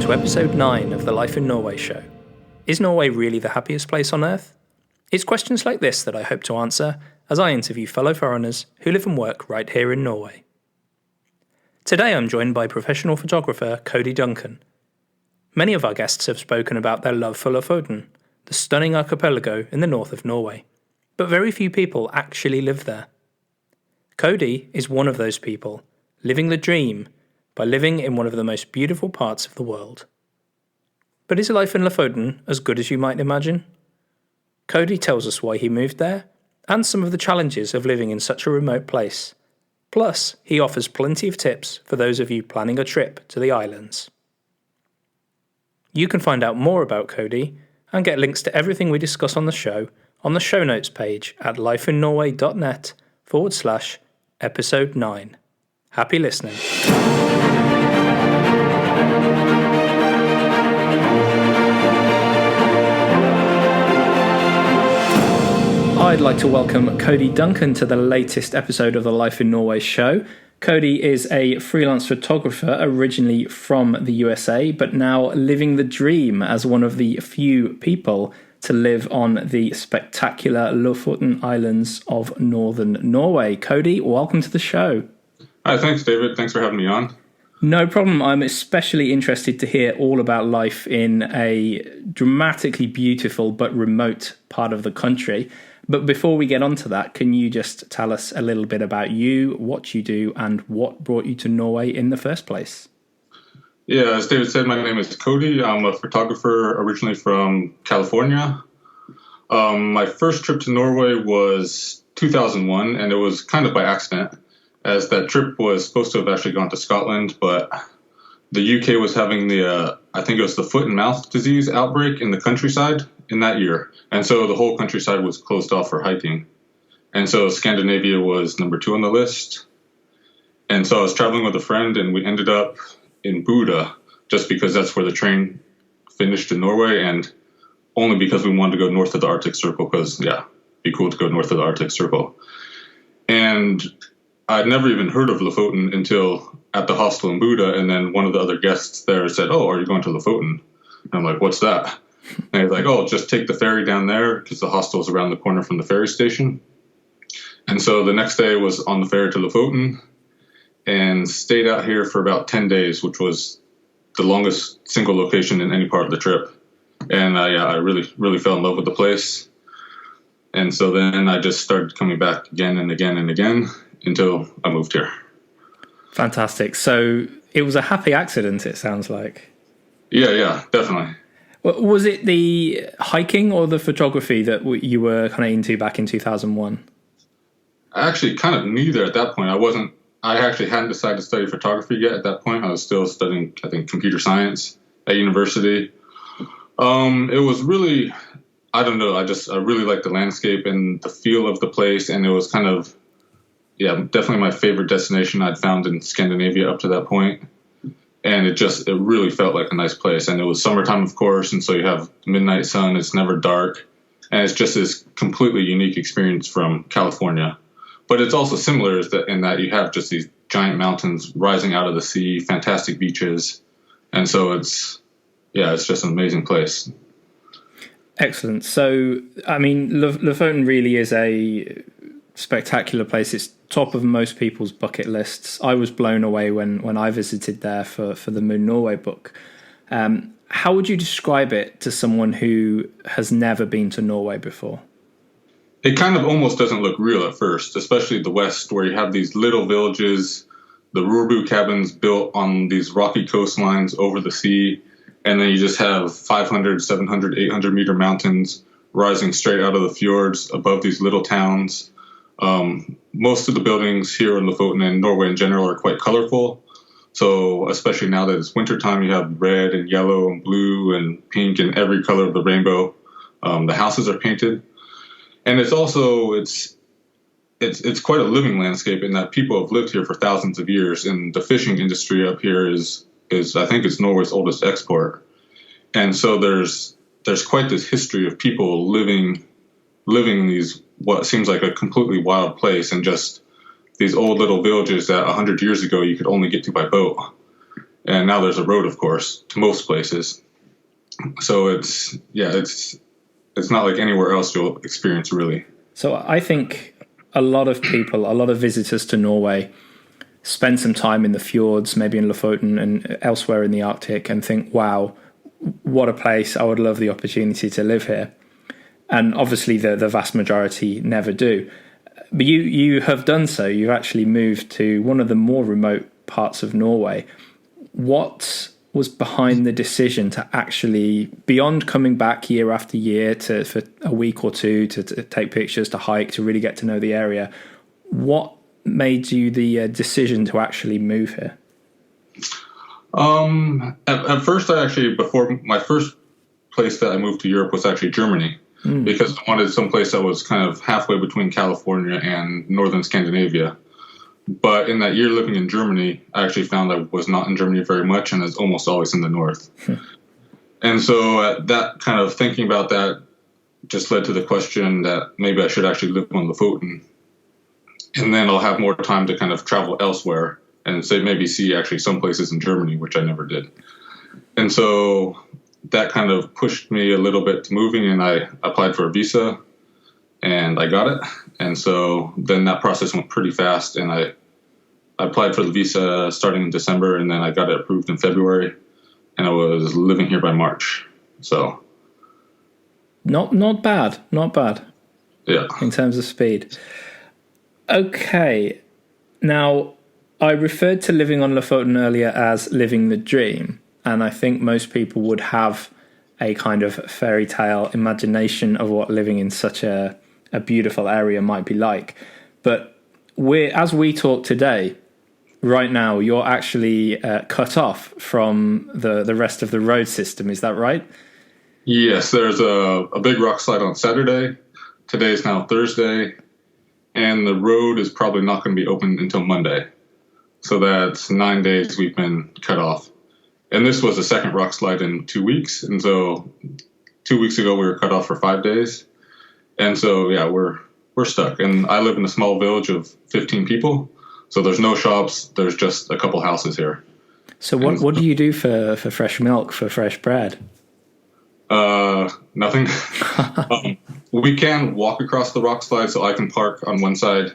to episode 9 of the Life in Norway show. Is Norway really the happiest place on earth? It's questions like this that I hope to answer as I interview fellow foreigners who live and work right here in Norway. Today I'm joined by professional photographer Cody Duncan. Many of our guests have spoken about their love for Lofoten, the stunning archipelago in the north of Norway, but very few people actually live there. Cody is one of those people, living the dream by living in one of the most beautiful parts of the world. But is life in Lofoten as good as you might imagine? Cody tells us why he moved there, and some of the challenges of living in such a remote place. Plus, he offers plenty of tips for those of you planning a trip to the islands. You can find out more about Cody and get links to everything we discuss on the show on the show notes page at lifeinnorway.net/episode 9. Happy listening. I'd like to welcome Cody Duncan to the latest episode of the Life in Norway show. Cody is a freelance photographer originally from the USA, but now living the dream as one of the few people to live on the spectacular Lofoten Islands of northern Norway. Cody, welcome to the show. Hi, thanks, David. Thanks for having me on. No problem. I'm especially interested to hear all about life in a dramatically beautiful but remote part of the country. But before we get on to that, can you just tell us a little bit about you, what you do, and what brought you to Norway in the first place? Yeah, as David said, my name is Cody. I'm a photographer originally from California. My first trip to Norway was 2001, and it was kind of by accident, as that trip was supposed to have actually gone to Scotland, but the UK was having I think it was the foot and mouth disease outbreak in the countryside in that year. And so the whole countryside was closed off for hiking. And so Scandinavia was number 2 on the list. And so I was traveling with a friend, and we ended up in Bodø, just because that's where the train finished in Norway, and only because we wanted to go north of the Arctic Circle, because, yeah, it'd be cool to go north of the Arctic Circle. And I'd never even heard of Lofoten until at the hostel in Bodø, and then one of the other guests there said, "Oh, are you going to Lofoten?" And I'm like, "What's that?" And he's like, "Oh, just take the ferry down there," because the hostel's around the corner from the ferry station. And so the next day was on the ferry to Lofoten, and stayed out here for about 10 days, which was the longest single location in any part of the trip. And I really, really fell in love with the place. And so then I just started coming back again and again and again until I moved here. Fantastic. So it was a happy accident, it sounds like. Yeah, definitely. Was it the hiking or the photography that you were kind of into back in 2001? Actually, kind of neither at that point. I actually hadn't decided to study photography yet at that point. I was still studying, I think, computer science at university. It was really, I don't know, I really liked the landscape and the feel of the place, and it was kind of, definitely my favorite destination I'd found in Scandinavia up to that point. And it really felt like a nice place. And it was summertime, of course, and so you have midnight sun, it's never dark, and it's just this completely unique experience from California. But it's also similar in that you have just these giant mountains rising out of the sea, fantastic beaches. And so it's just an amazing place. Excellent. So, I mean, Lofoten really is a spectacular place. It's top of most people's bucket lists. I was blown away when I visited there for the Moon Norway book. How would you describe it to someone who has never been to Norway before? It kind of almost doesn't look real at first, especially the west, where you have these little villages, the Rorbu cabins built on these rocky coastlines over the sea, and then you just have 500, 700, 800 meter mountains rising straight out of the fjords above these little towns. Most of the buildings here in Lofoten and Norway in general are quite colorful. So especially now that it's wintertime, you have red and yellow and blue and pink and every color of the rainbow. The houses are painted. And it's also, it's quite a living landscape in that people have lived here for thousands of years. And the fishing industry up here is I think it's Norway's oldest export. And so there's quite this history of people living in these, what seems like a completely wild place, and just these old little villages that 100 years ago you could only get to by boat. And now there's a road, of course, to most places. So it's not like anywhere else you'll experience, really. So I think a lot of people, a lot of visitors to Norway spend some time in the fjords, maybe in Lofoten and elsewhere in the Arctic, and think, wow, what a place. I would love the opportunity to live here. And obviously the vast majority never do. But you have done so. You've actually moved to one of the more remote parts of Norway. What was behind the decision to actually, beyond coming back year after year for a week or two to take pictures, to hike, to really get to know the area, what made you the decision to actually move here? At first, before my first place that I moved to Europe was actually Germany, because I wanted some place that was kind of halfway between California and northern Scandinavia. But in that year living in Germany, I actually found I was not in Germany very much, and is almost always in the north. And so that kind of thinking about that just led to the question that maybe I should actually live on Lofoten, and then I'll have more time to kind of travel elsewhere and maybe see actually some places in Germany, which I never did. And so that kind of pushed me a little bit to moving, and I applied for a visa, and I got it. And so then that process went pretty fast, and I applied for the visa starting in December, and then I got it approved in February, and I was living here by March. So not bad. Yeah. In terms of speed. Okay. Now, I referred to living on Lofoten earlier as living the dream, and I think most people would have a kind of fairy tale imagination of what living in such a beautiful area might be like. But as we talk today, right now, you're actually cut off from the rest of the road system. Is that right? Yes, there's a big rock slide on Saturday. Today is now Thursday, and the road is probably not going to be open until Monday. So that's 9 days we've been cut off. And this was the second rock slide in 2 weeks. And so 2 weeks ago, we were cut off for 5 days. And so, yeah, we're stuck. And I live in a small village of 15 people. So there's no shops. There's just a couple houses here. So what do you do for fresh milk, for fresh bread? Nothing. We can walk across the rock slide, so I can park on one side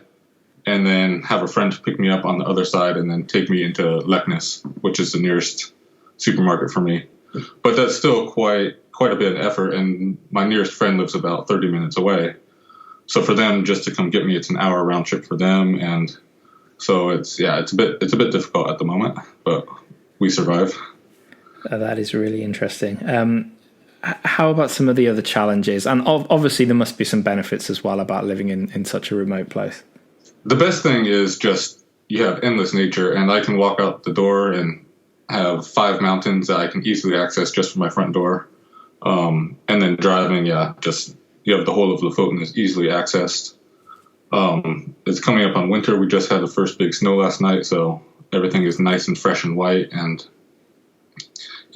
and then have a friend pick me up on the other side and then take me into Leknes, which is the nearest supermarket for me. But that's still quite a bit of effort, and my nearest friend lives about 30 minutes away. So for them just to come get me, it's an hour round trip for them, and so it's a bit difficult at the moment, but we survive. That is really interesting. How about some of the other challenges? And obviously there must be some benefits as well about living in such a remote place. The best thing is just you have endless nature, and I can walk out the door and have 5 mountains that I can easily access just from my front door. And then driving, just you have the whole of Lofoten is easily accessed. It's coming up on winter. We just had the first big snow last night, so everything is nice and fresh and white. And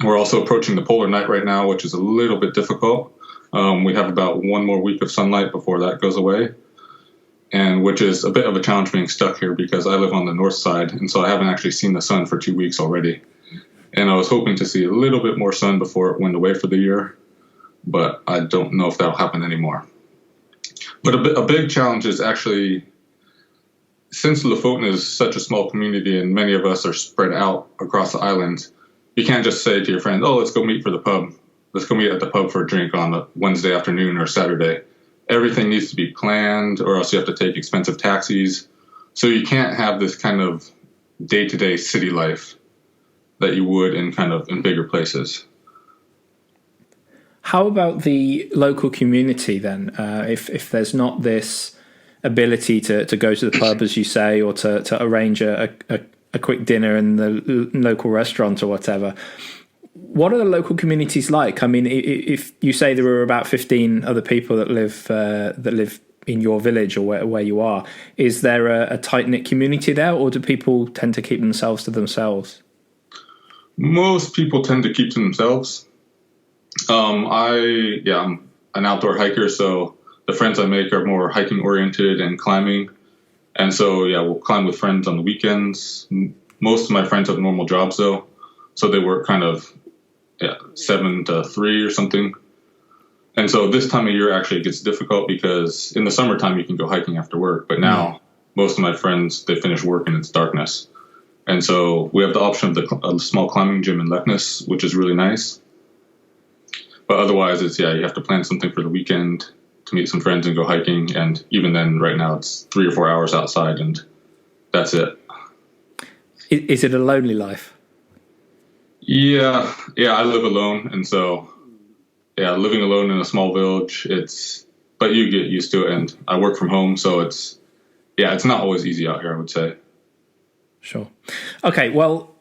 we're also approaching the polar night right now, which is a little bit difficult. We have about 1 more week of sunlight before that goes away, and which is a bit of a challenge being stuck here because I live on the north side, and so I haven't actually seen the sun for 2 weeks already. And I was hoping to see a little bit more sun before it went away for the year, but I don't know if that'll happen anymore. But a big challenge is actually, since Lofoten is such a small community and many of us are spread out across the island, you can't just say to your friend, oh, let's go meet for the pub. Let's go meet at the pub for a drink on a Wednesday afternoon or Saturday. Everything needs to be planned, or else you have to take expensive taxis. So you can't have this kind of day-to-day city life that you would in bigger places. How about the local community then? If there's not this ability to go to the pub, as you say, or to arrange a quick dinner in the local restaurant or whatever, what are the local communities like? I mean, if you say there are about 15 other people that live in your village or where you are, is there a tight-knit community there, or do people tend to keep themselves to themselves? Most people tend to keep to themselves. I'm an outdoor hiker, so the friends I make are more hiking oriented and climbing. And so, we'll climb with friends on the weekends. Most of my friends have normal jobs though, So they work kind of 7 to 3 or something. And so this time of year actually it gets difficult because in the summertime you can go hiking after work. But now most of my friends, they finish work and it's darkness. And so we have the option of a small climbing gym in Leknes, which is really nice. But otherwise, it's, you have to plan something for the weekend to meet some friends and go hiking. And even then, right now, it's 3 or 4 hours outside, and that's it. Is it a lonely life? Yeah, I live alone. And so, living alone in a small village, but you get used to it. And I work from home, so it's not always easy out here, I would say. Sure. Okay, well,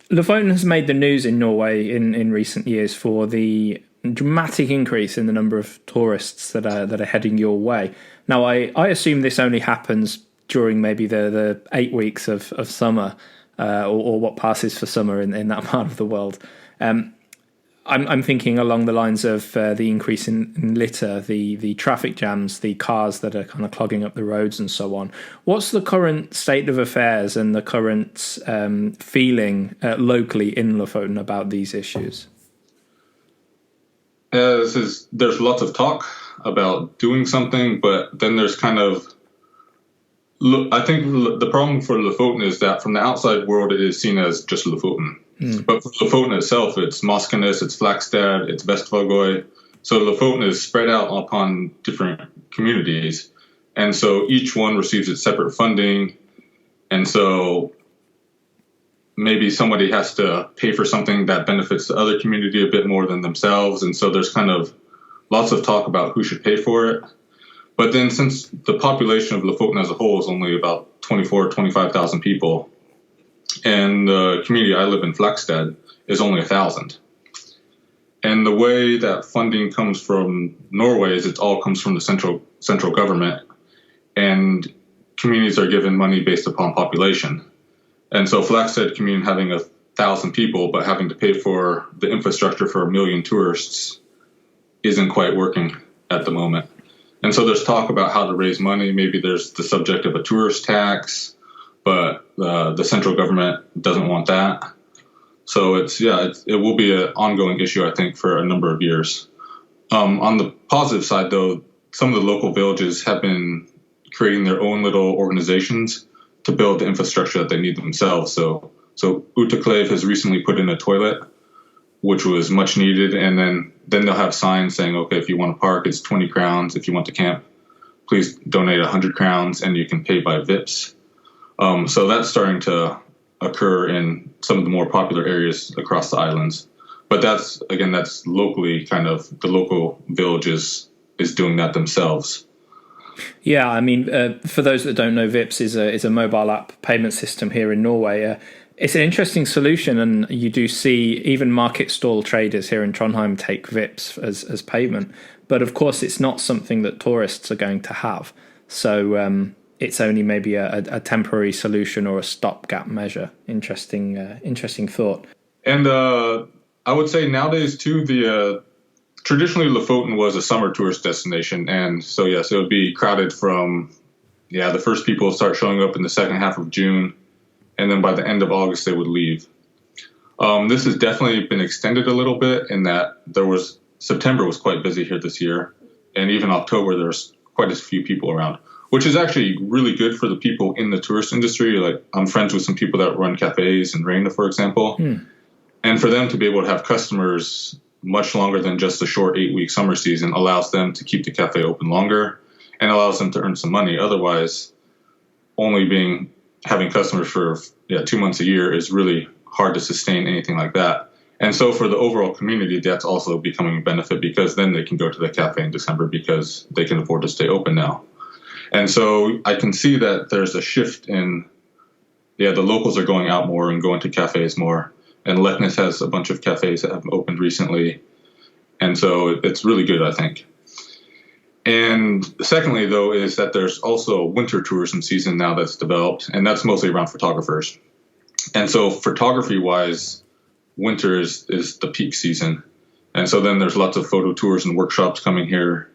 Lofoten has made the news in Norway in recent years for the dramatic increase in the number of tourists that are heading your way. Now, I assume this only happens during maybe the 8 weeks of summer, or what passes for summer in that part of the world. I'm thinking along the lines of the increase in litter, the traffic jams, the cars that are kind of clogging up the roads and so on. What's the current state of affairs and the current feeling locally in Lofoten about these issues? There's lots of talk about doing something, but then there's kind of, I think the problem for Lofoten is that from the outside world, it is seen as just Lofoten. But for Lofoten itself, it's Moskenes, it's Flakstad, it's Vestvågøy. So Lofoten is spread out upon different communities. And so each one receives its separate funding. And so maybe somebody has to pay for something that benefits the other community a bit more than themselves. And so there's kind of lots of talk about who should pay for it. But then since the population of Lofoten as a whole is only about 25,000 people, and the community I live in, Flakstad, is only 1,000. And the way that funding comes from Norway is it all comes from the central government, and communities are given money based upon population. And so Flakstad community having 1,000 people, but having to pay for the infrastructure for 1 million tourists isn't quite working at the moment. And so there's talk about how to raise money. Maybe there's the subject of a tourist tax, but the central government doesn't want that. So it will be an ongoing issue, I think, for a number of years. On the positive side, though, some of the local villages have been creating their own little organizations to build the infrastructure that they need themselves. So Uteklev has recently put in a toilet, which was much needed, and then they'll have signs saying, okay, if you want to park, it's 20 crowns. If you want to camp, please donate 100 crowns, and you can pay by VIPs. So that's starting to occur in some of the more popular areas across the islands. But that's locally, kind of the local villages is doing that themselves. Yeah, I mean, for those that don't know, VIPs is a mobile app payment system here in Norway. It's an interesting solution, and you do see even market stall traders here in Trondheim take VIPs as payment. But of course, it's not something that tourists are going to have. So it's only maybe a temporary solution or a stopgap measure. Interesting thought. And I would say nowadays too, traditionally Lofoten was a summer tourist destination, and so yes, it would be crowded from the first people would start showing up in the second half of June, and then by the end of August they would leave. This has definitely been extended a little bit in that September was quite busy here this year, and even October there's quite a few people around, which is actually really good for the people in the tourist industry. Like, I'm friends with some people that run cafes in Reina, for example. And for them to be able to have customers much longer than just a short 8-week summer season allows them to keep the cafe open longer and allows them to earn some money. Otherwise, only having customers for 2 months a year is really hard to sustain anything like that. And so for the overall community, that's also becoming a benefit, because then they can go to the cafe in December because they can afford to stay open now. And so I can see that there's a shift in, the locals are going out more and going to cafes more. And Leknes has a bunch of cafes that have opened recently. And so it's really good, I think. And secondly, though, is that there's also a winter tourism season now that's developed, and that's mostly around photographers. And so photography-wise, winter is the peak season. And so then there's lots of photo tours and workshops coming here.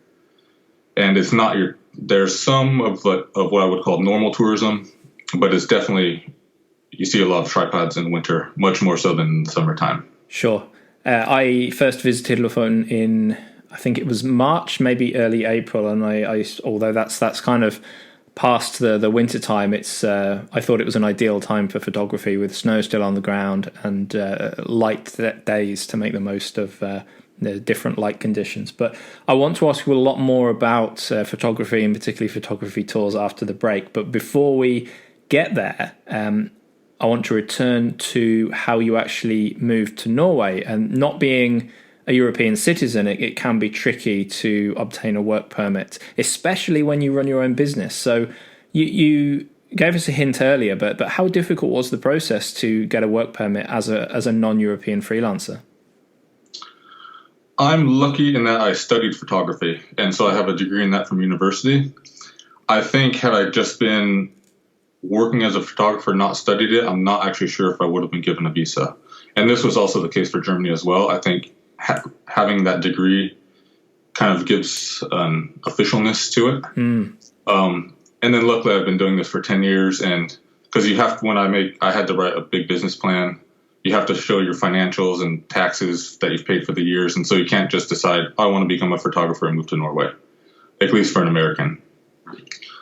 And it's not there's some of what I would call normal tourism, but it's definitely you see a lot of tripods in winter, much more so than in the summertime. Sure. I first visited Lofoten in, I think it was March, maybe early April, and I although that's kind of past the winter time, it's I thought it was an ideal time for photography with snow still on the ground and light days to make the most of the different light conditions. But I want to ask you a lot more about photography, and particularly photography tours after the break. But before we get there, I want to return to how you actually moved to Norway. And not being a European citizen, it can be tricky to obtain a work permit, especially when you run your own business. So you gave us a hint earlier, but how difficult was the process to get a work permit as a non-European freelancer? I'm lucky in that I studied photography, and so I have a degree in that from university. I think had I just been working as a photographer, not studied it, I'm not actually sure if I would have been given a visa. And this was also the case for Germany as well. I think having that degree kind of gives an officialness to it. And then luckily I've been doing this for 10 years. And because I had to write a big business plan, you have to show your financials and taxes that you've paid for the years. And so you can't just decide, I want to become a photographer and move to Norway, at least for an American.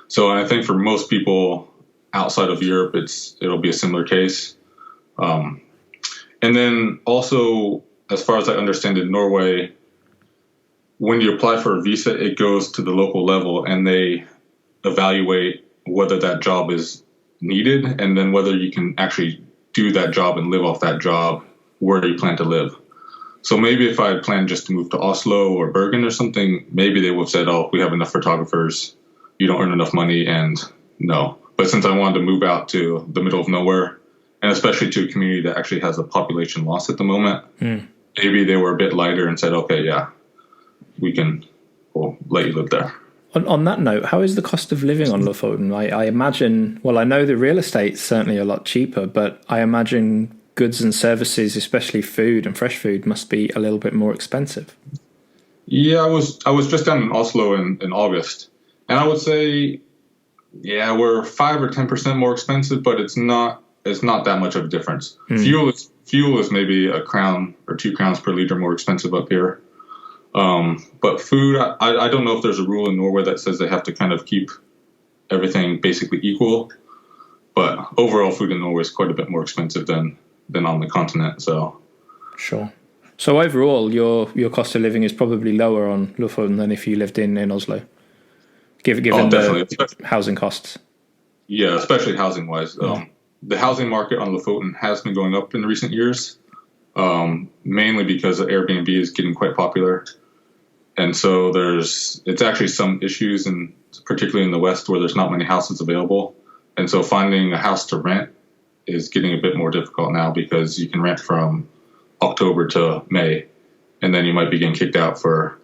So I think for most people outside of Europe, it'll be a similar case. And then also, as far as I understand it, Norway, when you apply for a visa, it goes to the local level and they evaluate whether that job is needed and then whether you can actually do that job and live off that job where you plan to live. So maybe if I had planned just to move to Oslo or Bergen or something, maybe they would have said, oh, we have enough photographers, you don't earn enough money, and no. But since I wanted to move out to the middle of nowhere, and especially to a community that actually has a population loss at the moment, maybe they were a bit lighter and said, okay, yeah, we'll let you live there. On that note, how is the cost of living on Lofoten? I imagine, well, I know the real estate's certainly a lot cheaper, but I imagine goods and services, especially food and fresh food, must be a little bit more expensive. Yeah, I was just down in Oslo in August, and I would say, yeah, we're 5 or 10% more expensive, but it's not that much of a difference. Fuel is maybe £1 or £2 per liter more expensive up here. But food, I don't know if there's a rule in Norway that says they have to kind of keep everything basically equal. But overall, food in Norway is quite a bit more expensive than on the continent. So sure. So overall, your cost of living is probably lower on Lofoten than if you lived in Oslo, given the housing costs. Yeah, especially housing wise. The housing market on Lofoten has been going up in recent years, mainly because Airbnb is getting quite popular. And so it's actually some issues, particularly in the West, where there's not many houses available. And so finding a house to rent is getting a bit more difficult now because you can rent from October to May, and then you might be getting kicked out for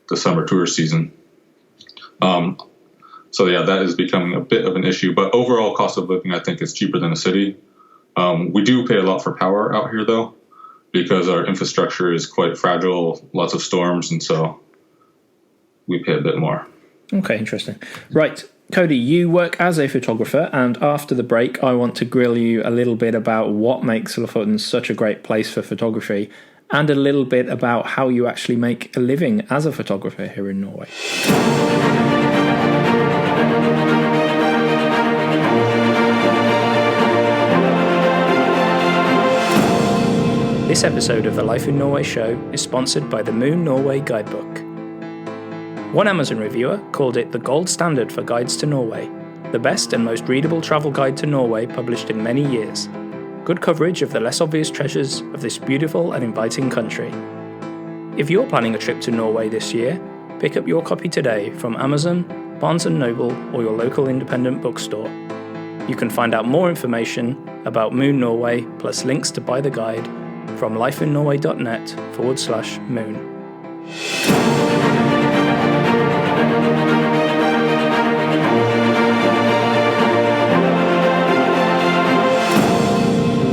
the summer tourist season. So yeah, that is becoming a bit of an issue. But overall cost of living, I think, is cheaper than a city. We do pay a lot for power out here, though, because our infrastructure is quite fragile, lots of storms, and so we pay a bit more. Okay, interesting. Right, Cody, you work as a photographer, and after the break, I want to grill you a little bit about what makes Lofoten such a great place for photography, and a little bit about how you actually make a living as a photographer here in Norway. This episode of the Life in Norway show is sponsored by the Moon Norway Guidebook. One Amazon reviewer called it the gold standard for guides to Norway, the best and most readable travel guide to Norway published in many years. Good coverage of the less obvious treasures of this beautiful and inviting country. If you're planning a trip to Norway this year, pick up your copy today from Amazon, Barnes & Noble, or your local independent bookstore. You can find out more information about Moon Norway, plus links to buy the guide, from lifeinnorway.net/moon.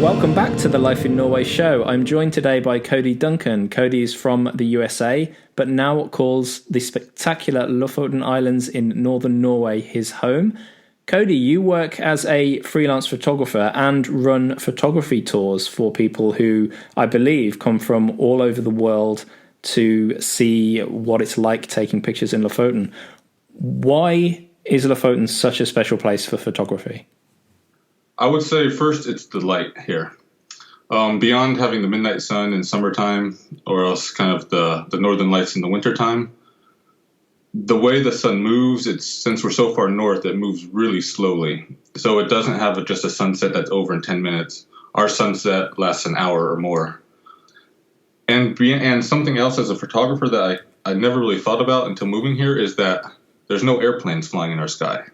Welcome back to the Life in Norway show. I'm joined today by Cody Duncan. Cody is from the USA, but now calls the spectacular Lofoten Islands in northern Norway his home. Cody, you work as a freelance photographer and run photography tours for people who, I believe, come from all over the world to see what it's like taking pictures in Lofoten. Why is Lofoten such a special place for photography? I would say first it's the light here. Beyond having the midnight sun in summertime or else kind of the northern lights in the wintertime, the way the sun moves, since we're so far north, it moves really slowly. So it doesn't have just a sunset that's over in 10 minutes. Our sunset lasts an hour or more. And something else as a photographer that I never really thought about until moving here is that there's no airplanes flying in our sky.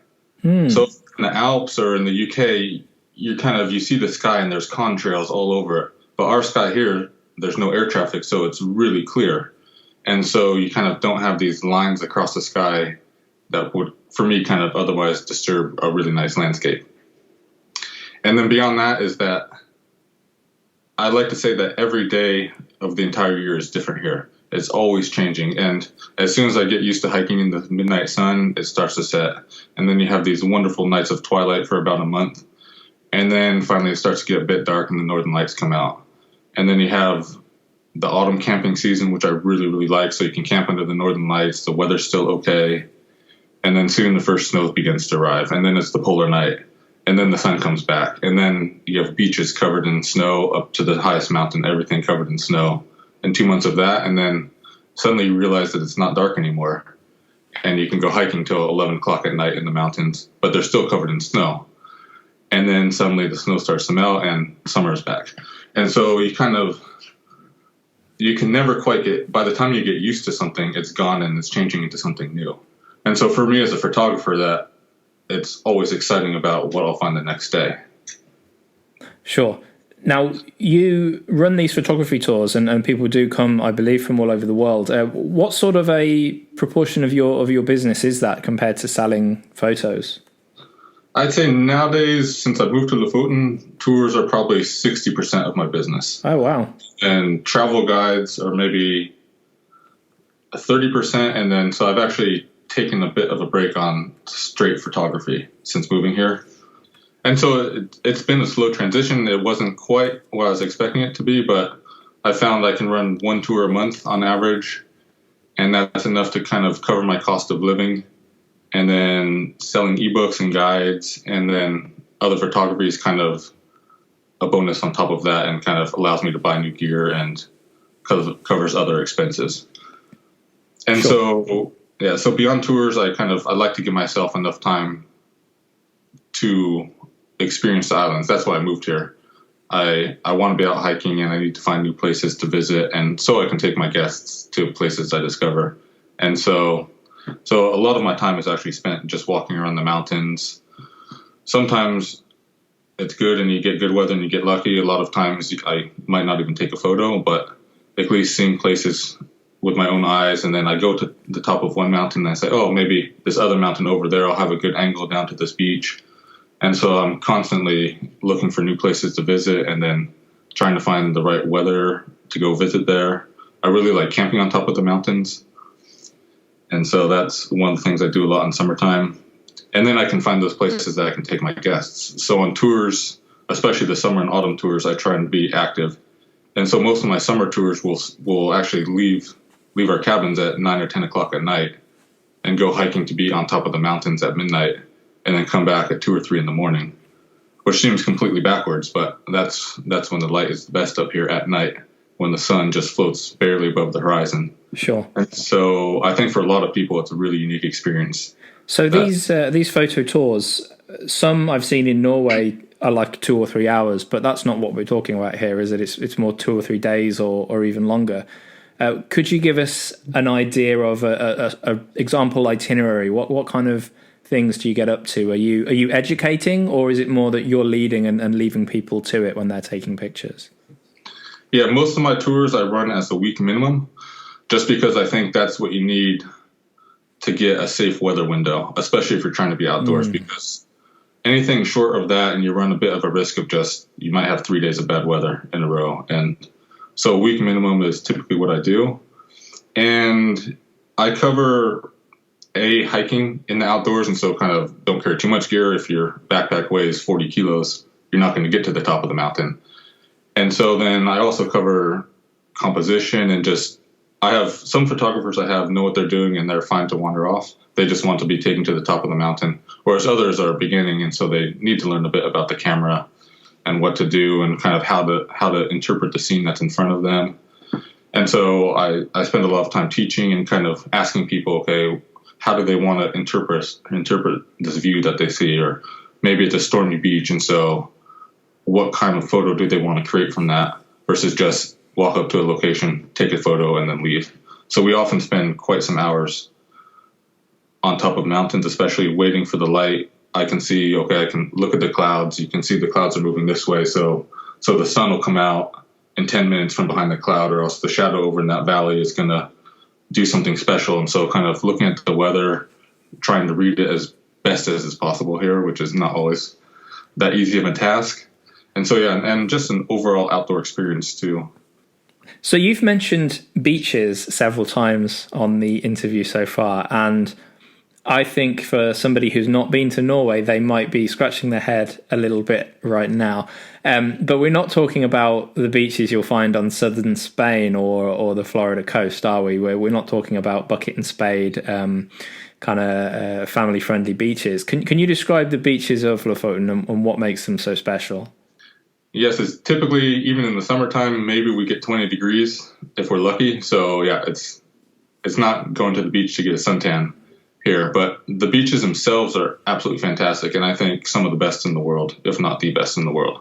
So in the Alps or in the UK, you see the sky and there's contrails all over it. But our sky here, there's no air traffic, so it's really clear. And so you kind of don't have these lines across the sky that would, for me, kind of otherwise disturb a really nice landscape. And then beyond that is that I like to say that every day of the entire year is different here. It's always changing. And as soon as I get used to hiking in the midnight sun, it starts to set. And then you have these wonderful nights of twilight for about a month. And then finally it starts to get a bit dark and the northern lights come out. And then you have the autumn camping season, which I really, really like. So you can camp under the northern lights. The weather's still okay. And then soon the first snow begins to arrive. And then it's the polar night. And then the sun comes back. And then you have beaches covered in snow up to the highest mountain, everything covered in snow. And 2 months of that. And then suddenly you realize that it's not dark anymore. And you can go hiking till 11 o'clock at night in the mountains, but they're still covered in snow. And then suddenly the snow starts to melt and summer is back. And so you can never quite by the time you get used to something, it's gone and it's changing into something new. And so for me as a photographer, that it's always exciting about what I'll find the next day. Sure. Now, you run these photography tours and people do come, I believe, from all over the world. What sort of a proportion of your business is that compared to selling photos? I'd say nowadays, since I've moved to Lofoten, tours are probably 60% of my business. Oh, wow. And travel guides are maybe 30%. And then, so I've actually taken a bit of a break on straight photography since moving here. And so it's been a slow transition. It wasn't quite what I was expecting it to be, but I found I can run one tour a month on average. And that's enough to kind of cover my cost of living. And then selling ebooks and guides, and then other photography is kind of a bonus on top of that and kind of allows me to buy new gear and covers other expenses. And sure. So beyond tours, I like to give myself enough time to experience the islands. That's why I moved here. I want to be out hiking and I need to find new places to visit, and so I can take my guests to places I discover. And so a lot of my time is actually spent just walking around the mountains. Sometimes it's good and you get good weather and you get lucky. A lot of times I might not even take a photo, but at least seeing places with my own eyes. And then I go to the top of one mountain and I say, oh, maybe this other mountain over there, I'll have a good angle down to this beach. And so I'm constantly looking for new places to visit and then trying to find the right weather to go visit there. I really like camping on top of the mountains. And so that's one of the things I do a lot in summertime. And then I can find those places that I can take my guests. So on tours, especially the summer and autumn tours, I try and be active. And so most of my summer tours will actually leave our cabins at 9 or 10 o'clock at night and go hiking to be on top of the mountains at midnight and then come back at 2 or 3 in the morning, which seems completely backwards, but that's when the light is the best up here at night, when the sun just floats barely above the horizon. Sure. And so I think for a lot of people, it's a really unique experience. So these photo tours, some I've seen in Norway are like 2 or 3 hours, but that's not what we're talking about here, is it? It's more 2 or 3 days or even longer. Could you give us an idea of a example itinerary? What kind of things do you get up to? Are you educating, or is it more that you're leading and leaving people to it when they're taking pictures? Yeah, most of my tours I run as a week minimum, just because I think that's what you need to get a safe weather window, especially if you're trying to be outdoors, because anything short of that and you run a bit of a risk of you might have 3 days of bad weather in a row. And so a week minimum is typically what I do. And I cover hiking in the outdoors, and so kind of don't carry too much gear. If your backpack weighs 40 kilos, you're not going to get to the top of the mountain. And so then I also cover composition and just, I have some photographers I have know what they're doing and they're fine to wander off. They just want to be taken to the top of the mountain, whereas others are beginning, and so they need to learn a bit about the camera and what to do and kind of how to interpret the scene that's in front of them. And so I spend a lot of time teaching and kind of asking people, okay, how do they want to interpret this view that they see? Or maybe it's a stormy beach, and so what kind of photo do they want to create from that versus just walk up to a location, take a photo, and then leave. So we often spend quite some hours on top of mountains, especially waiting for the light. I can see, okay, I can look at the clouds. You can see the clouds are moving this way. So the sun will come out in 10 minutes from behind the cloud, or else the shadow over in that valley is going to do something special. And so kind of looking at the weather, trying to read it as best as is possible here, which is not always that easy of a task. And so, yeah, and just an overall outdoor experience too. So you've mentioned beaches several times on the interview so far, and I think for somebody who's not been to Norway, they might be scratching their head a little bit right now. But we're not talking about the beaches you'll find on southern Spain or the Florida coast, are we? We're not talking about bucket and spade kind of family-friendly beaches. Can you describe the beaches of Lofoten and what makes them so special? Yes, it's typically, even in the summertime, maybe we get 20 degrees if we're lucky. So yeah, it's not going to the beach to get a suntan here, but the beaches themselves are absolutely fantastic, and I think some of the best in the world, if not the best in the world.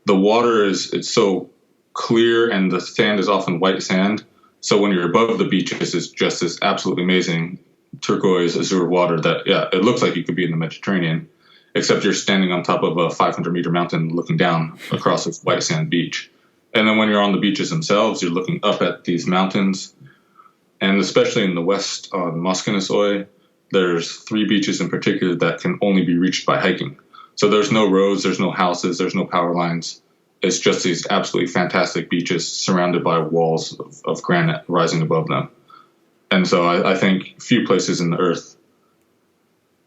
The water it's so clear, and the sand is often white sand. So when you're above the beaches, it's just this absolutely amazing turquoise azure water that, yeah, it looks like you could be in the Mediterranean, except you're standing on top of a 500-meter mountain looking down across this white sand beach. And then when you're on the beaches themselves, you're looking up at these mountains. And especially in the west on Moskenesøy, there's 3 beaches in particular that can only be reached by hiking. So there's no roads, there's no houses, there's no power lines. It's just these absolutely fantastic beaches surrounded by walls of granite rising above them. And so I think few places in the earth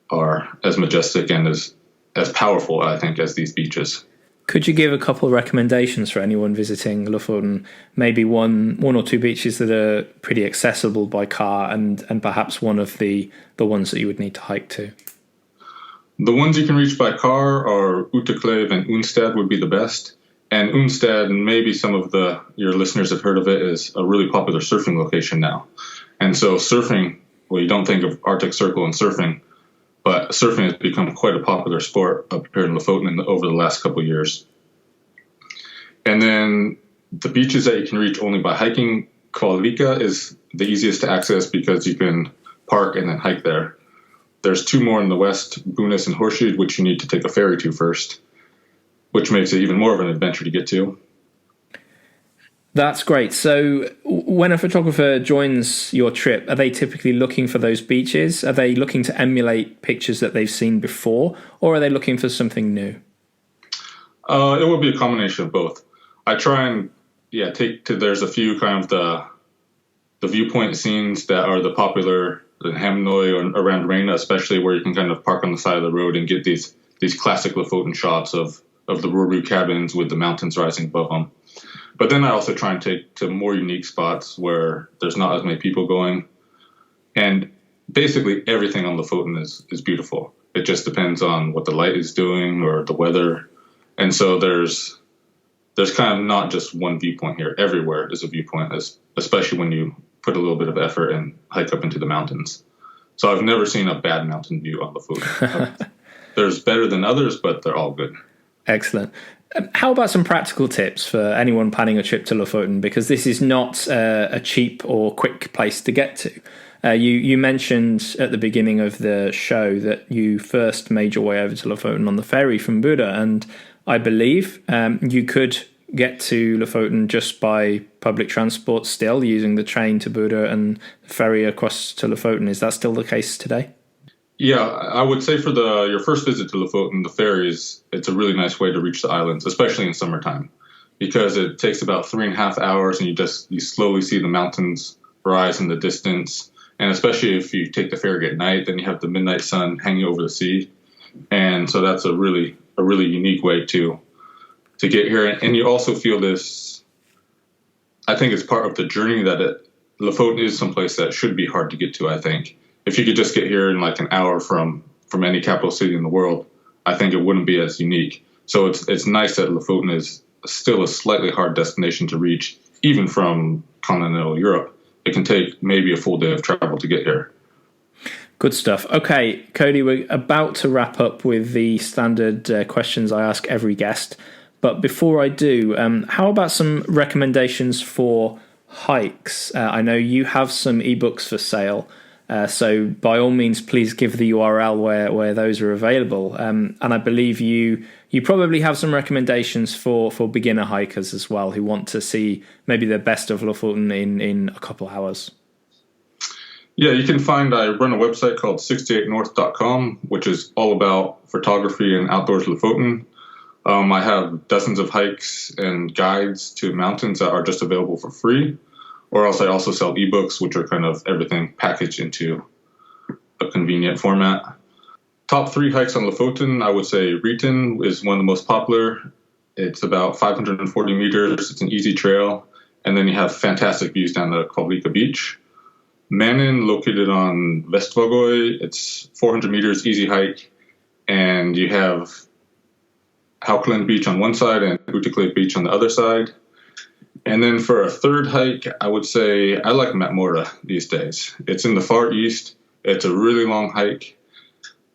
are as majestic and as powerful, I think, as these beaches. Could you give a couple of recommendations for anyone visiting Lofoten? Maybe one or two beaches that are pretty accessible by car, and perhaps one of the ones that you would need to hike to. The ones you can reach by car are Uteklev and Unstad would be the best. And Unstad, and maybe some of your listeners have heard of it, is a really popular surfing location now. And so surfing, well, you don't think of Arctic Circle and surfing, but surfing has become quite a popular sport up here in Lofoten over the last couple of years. And then the beaches that you can reach only by hiking, Kvalvika is the easiest to access because you can park and then hike there. There's 2 more in the west, Bunes and Horshid, which you need to take a ferry to first, which makes it even more of an adventure to get to. That's great. So when a photographer joins your trip, are they typically looking for those beaches? Are they looking to emulate pictures that they've seen before, or are they looking for something new? It would be a combination of both. I try and there's a few kind of the viewpoint scenes that are the popular in Hamnoy or around Reina, especially, where you can kind of park on the side of the road and get these classic Lofoten shots of the Roru cabins with the mountains rising above them. But then I also try and take to more unique spots where there's not as many people going. And basically everything on Lofoten is beautiful. It just depends on what the light is doing or the weather. And so there's kind of not just one viewpoint here. Everywhere is a viewpoint, especially when you put a little bit of effort and hike up into the mountains. So I've never seen a bad mountain view on Lofoten. There's better than others, but they're all good. Excellent. How about some practical tips for anyone planning a trip to Lofoten? Because this is not a cheap or quick place to get to. You mentioned at the beginning of the show that you first made your way over to Lofoten on the ferry from Buda, and I believe you could get to Lofoten just by public transport still, using the train to Buda and the ferry across to Lofoten. Is that still the case today? Yeah, I would say for your first visit to Lofoten, the ferries, it's a really nice way to reach the islands, especially in summertime, because it takes about 3.5 hours and you slowly see the mountains rise in the distance. And especially if you take the ferry at night, then you have the midnight sun hanging over the sea. And so that's a really unique way to get here. And you also feel this, I think it's part of the journey that Lofoten is someplace that should be hard to get to, I think. If you could just get here in like an hour from any capital city in the world, I think it wouldn't be as unique. So it's nice that Lofoten is still a slightly hard destination to reach, even from continental Europe. It can take maybe a full day of travel to get here. Good stuff. Okay, Cody, we're about to wrap up with the standard questions I ask every guest. But before I do, how about some recommendations for hikes? I know you have some ebooks for sale. So by all means, please give the URL where those are available. And I believe you probably have some recommendations for beginner hikers as well who want to see maybe the best of Lofoten in a couple hours. Yeah, I run a website called 68north.com, which is all about photography and outdoors Lofoten. I have dozens of hikes and guides to mountains that are just available for free. Or else I also sell ebooks, which are kind of everything packaged into a convenient format. Top 3 hikes on Lofoten, I would say Rieten is one of the most popular. It's about 540 meters. It's an easy trail. And then you have fantastic views down the Kvalvika beach. Mannen, located on Vestvågøy, it's 400 meters, easy hike. And you have Haukeland Beach on one side and Uteklev Beach on the other side. And then for a third hike, I would say I like Matmora these days. It's in the far east. It's a really long hike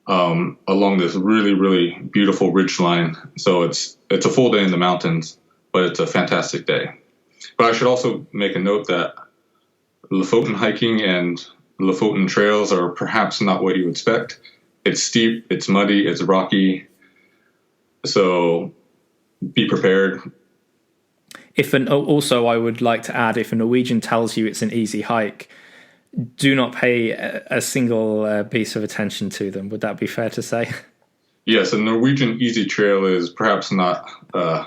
along this really, really beautiful ridge line. So it's a full day in the mountains, but it's a fantastic day. But I should also make a note that Lofoten hiking and Lofoten trails are perhaps not what you expect. It's steep, it's muddy, it's rocky. So be prepared. Also, I would like to add, if a Norwegian tells you it's an easy hike, do not pay a single piece of attention to them. Would that be fair to say? Yes, a Norwegian easy trail is perhaps not a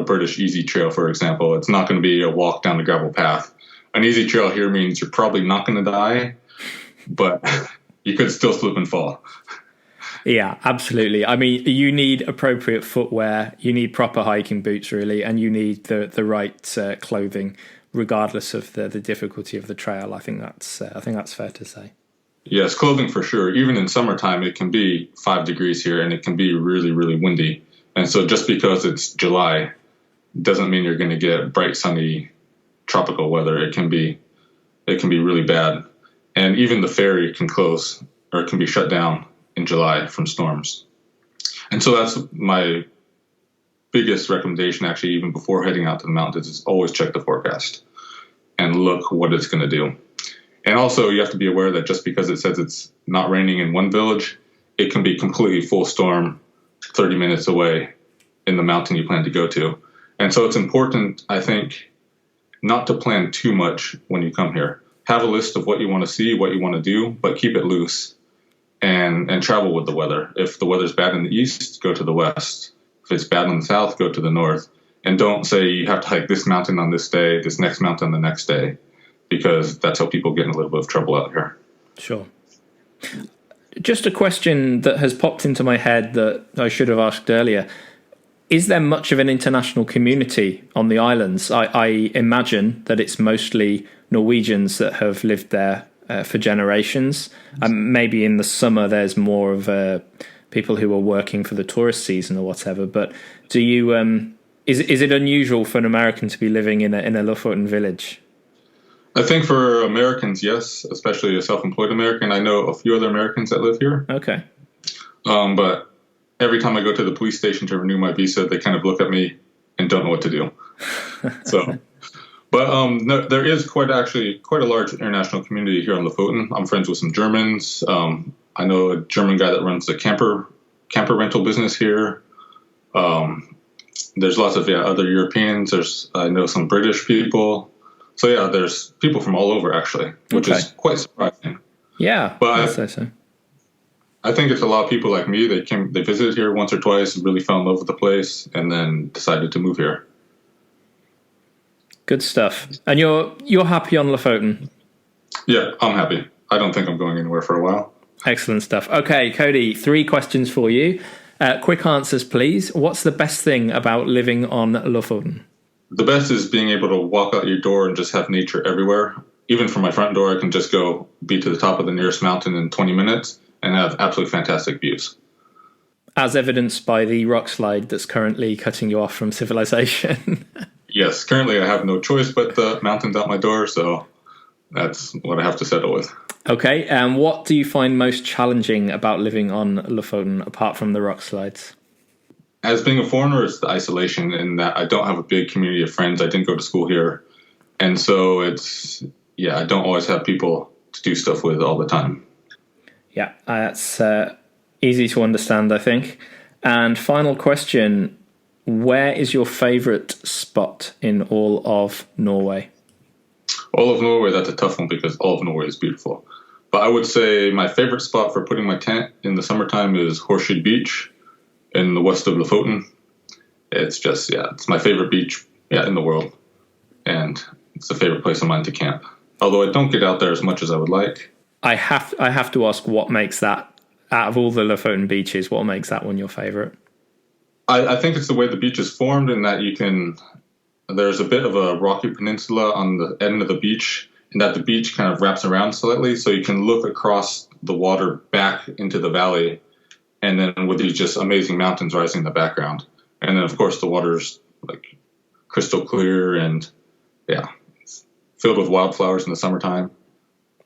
British easy trail, for example. It's not going to be a walk down the gravel path. An easy trail here means you're probably not going to die, but you could still slip and fall. Yeah, absolutely. I mean, you need appropriate footwear, you need proper hiking boots, really, and you need the right clothing, regardless of the difficulty of the trail. I think that's fair to say. Yes, clothing for sure. Even in summertime, it can be 5 degrees here, and it can be really, really windy. And so just because it's July doesn't mean you're going to get bright, sunny, tropical weather. It can be really bad. And even the ferry can close or it can be shut down in July from storms. And so that's my biggest recommendation, actually, even before heading out to the mountains, is always check the forecast and look what it's going to do. And also you have to be aware that just because it says it's not raining in one village, it can be completely full storm 30 minutes away in the mountain you plan to go to. And so it's important, I think, not to plan too much when you come here. Have a list of what you want to see, what you want to do, but keep it loose and travel with the weather. If the weather's bad in the east, go to the west. If it's bad in the south, go to the north. And don't say you have to hike this mountain on this day, this next mountain the next day, because that's how people get in a little bit of trouble out here. Sure. Just a question that has popped into my head that I should have asked earlier. Is there much of an international community on the islands? I imagine that it's mostly Norwegians that have lived there for generations. Maybe in the summer there's more of people who are working for the tourist season or whatever. But do you is it unusual for an American to be living in a Lofoten village? I think for Americans, yes, especially a self-employed American. I know a few other Americans that live here. Okay. But every time I go to the police station to renew my visa, they kind of look at me and don't know what to do. No, there is quite a large international community here on Lofoten. I'm friends with some Germans. I know a German guy that runs the camper rental business here. There's lots of other Europeans. I know some British people. So yeah, there's people from all over actually, which is quite surprising. Yeah, but I'd say so. I think it's a lot of people like me. They visited here once or twice, really fell in love with the place, and then decided to move here. Good stuff. And you're happy on Lofoten? Yeah, I'm happy. I don't think I'm going anywhere for a while. Excellent stuff. Okay, Cody, 3 questions for you. Quick answers, please. What's the best thing about living on Lofoten? The best is being able to walk out your door and just have nature everywhere. Even from my front door, I can just go be to the top of the nearest mountain in 20 minutes and have absolutely fantastic views. As evidenced by the rock slide that's currently cutting you off from civilization. Yes, currently I have no choice but the mountains out my door, so that's what I have to settle with. Okay, and what do you find most challenging about living on Lofoten, apart from the rock slides? As being a foreigner, it's the isolation in that I don't have a big community of friends. I didn't go to school here. And so I don't always have people to do stuff with all the time. Yeah, that's easy to understand, I think. And final question, where is your favourite spot in all of Norway? All of Norway, that's a tough one because all of Norway is beautiful. But I would say my favorite spot for putting my tent in the summertime is Horseshoe Beach in the west of Lofoten. It's just, it's my favorite beach in the world. And it's a favorite place of mine to camp. Although I don't get out there as much as I would like. I have to ask, what makes that, out of all the Lofoten beaches, what makes that one your favourite? I think it's the way the beach is formed in that there's a bit of a rocky peninsula on the end of the beach, and that the beach kind of wraps around slightly, so you can look across the water back into the valley, and then with these just amazing mountains rising in the background. And then, of course, the water's like crystal clear and, filled with wildflowers in the summertime.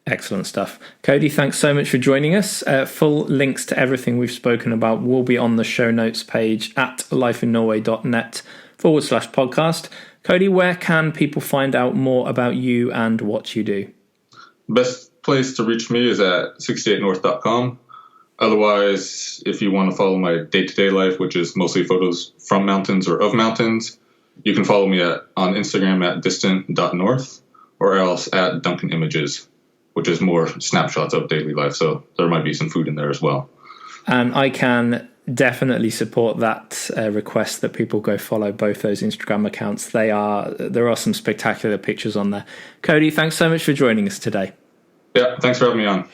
Excellent stuff. Cody, thanks so much for joining us. Full links to everything we've spoken about will be on the show notes page at lifeinnorway.net/podcast. Cody, where can people find out more about you and what you do? Best place to reach me is at 68north.com. Otherwise, if you want to follow my day-to-day life, which is mostly photos from mountains or of mountains, you can follow me on Instagram at distant.north or else at Duncan Images, which is more snapshots of daily life. So there might be some food in there as well. And I can definitely support that request that people go follow both those Instagram accounts. There are some spectacular pictures on there. Cody, thanks so much for joining us today. Yeah, thanks for having me on.